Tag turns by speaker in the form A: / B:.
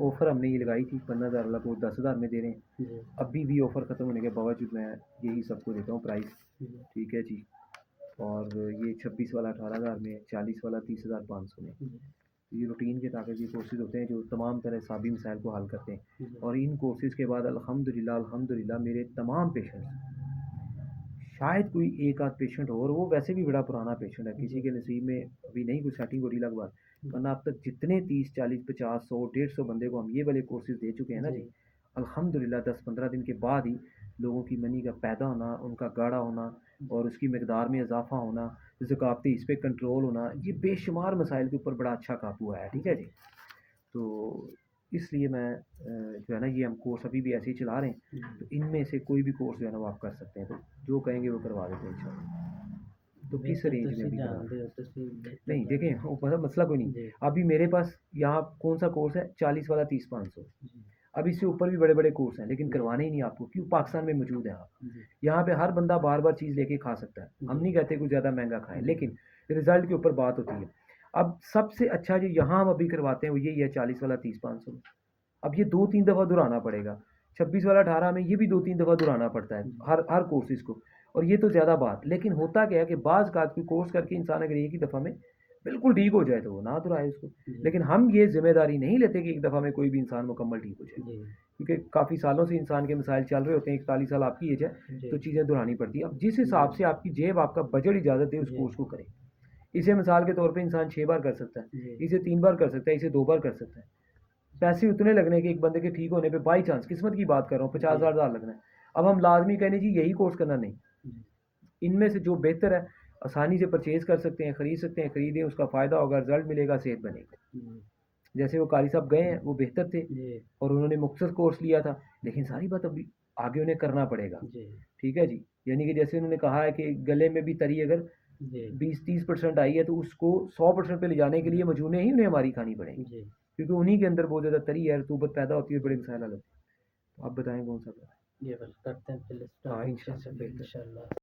A: Offer हमने ये लगाई थी 15,000 वाला कोर्स 10,000 में दे रहे हैं।
B: जी।
A: अभी भी ऑफ़र ख़त्म होने के बावजूद मैं यही सबको देता हूँ प्राइस।
B: जी।
A: ठीक है जी। और ये 26 वाला 18,000 में, 40 वाला 30,500 में।
B: जी।
A: ये रूटीन के ताकत ये कोर्सेज़ होते हैं जो तमाम तरह साबी मसाइल को हल करते हैं।
B: जी।
A: और इन कोर्सेज़ के बाद अल्हम्दुलिल्लाह अल्हम्दुलिल्लाह मेरे तमाम पेशेंट्स, शायद कोई एक आध पेशेंट हो और वो वैसे भी बड़ा पुराना पेशेंट है, किसी
B: जी।
A: के नसीब में अभी नहीं कुछ सेटिंग हो रही अलग बात,
B: जी।
A: वरना अब तक जितने 30 40 50 100 150 बंदे को हम ये वाले कोर्सेज़ दे चुके हैं ना जी,
B: जी।
A: अल्हम्दुलिल्लाह 10-15 दिन के बाद ही लोगों की मनी का पैदा होना, उनका गाढ़ा होना और उसकी मकदार में इजाफ़ा होना, ज़काती इस पे कंट्रोल होना, ये बेशुमार मसाइल के ऊपर बड़ा अच्छा काबू आया है। ठीक है जी। तो इसलिए मैं जो है ना ये हम कोर्स अभी भी ऐसे ही चला रहे हैं। तो इनमें से कोई भी कोर्स जो है ना वो आप कर सकते हैं, तो जो कहेंगे वो करवा देते हैं इंशाल्लाह। तो किस
B: बेहतर
A: रेंज में
B: तुसी
A: अभी करा
B: जानते
A: रहे
B: हो,
A: हैं?
B: तुसी बेहतर
A: नहीं
B: जानते
A: देखें, वो मतलब मसला कोई नहीं।
B: जी।
A: अभी मेरे पास यहाँ कौन सा कोर्स है 40 वाला 30-500।
B: जी।
A: अब इससे ऊपर भी बड़े बड़े कोर्स हैं लेकिन
B: जी।
A: करवाने ही नहीं आपको, क्यों? पाकिस्तान में मौजूद है आप।
B: जी।
A: यहाँ पे हर बंदा बार बार चीज़ लेके खा सकता है, हम
B: जी।
A: नहीं कहते कुछ ज़्यादा महंगा खाएं,
B: जी।
A: लेकिन रिजल्ट के ऊपर बात होती है। अब सबसे अच्छा जो यहाँ हम अभी करवाते हैं वो यही है 40 वाला 30-500। अब ये 2-3 दफ़ा दोहराना पड़ेगा। 26 वाला 18 में ये भी 2-3 दफ़ा दोहराना पड़ता है
B: जी।
A: हर कोर्सेज़ को। और ये तो ज़्यादा बात, लेकिन होता क्या है कि बाज़ औक़ात कोई कोर्स करके इंसान अगर एक ही दफ़ा में बिल्कुल ठीक हो जाए तो वो ना दोहराए उसको।
B: जी।
A: लेकिन हम ये ज़िम्मेदारी नहीं लेते कि एक दफ़ा में कोई भी इंसान मुकम्मल ठीक हो जाए।
B: जी।
A: क्योंकि काफ़ी सालों से इंसान के मसाइल चल रहे होते हैं, 41 साल आपकी एज है,
B: जी।
A: तो चीज़ें दोहरानी पड़ती हैं। अब जिस हिसाब
B: जी।
A: से आपकी जेब, आपका बजट इजाज़त दे उस
B: जी।
A: कोर्स को करें। इसे मिसाल के तौर पे इंसान 6 बार कर सकता है,
B: जी।
A: इसे 3 बार कर सकता है, इसे 2 बार कर सकता है। पैसे उतने लगने कि एक बंदे के ठीक होने पे बाई चांस किस्मत की बात कर रहा हूँ
B: जी।
A: 50,000 लगना है। अब हम लाज़मी कहें जी यही कोर्स करना, नहीं।
B: जी।
A: इनमें से जो बेहतर है आसानी से परचेज़ कर सकते हैं, ख़रीद सकते हैं, ख़रीदें, उसका फ़ायदा होगा, रिज़ल्ट मिलेगा, सेहत बनेगी।
B: जी।
A: जैसे वो कारी साहब गए हैं, वो बेहतर थे
B: जी।
A: और उन्होंने मुख्तसर कोर्स लिया था, लेकिन सारी बात अभी आगे उन्हें करना पड़ेगा।
B: जी।
A: ठीक है जी। यानी कि जैसे उन्होंने कहा है कि गले में भी तरी अगर
B: जी।
A: 20-30% आई है तो उसको 100% पे ले जाने के लिए मजूने ही उन्हें हमारी खानी पड़ेंगी,
B: जी।
A: क्योंकि उन्हीं के अंदर बहुत ज़्यादा तरी है, रतूबत पैदा होती है, बड़े मसाइल हल होते हैं। तो आप बताएं कौन सा करें?
B: ये बस करते हैं फिर
A: हाँ
B: स्टार्ट अच्छे से
A: इंशाल्लाह
B: फिर
A: बेहतर।
B: इंशाल्लाह।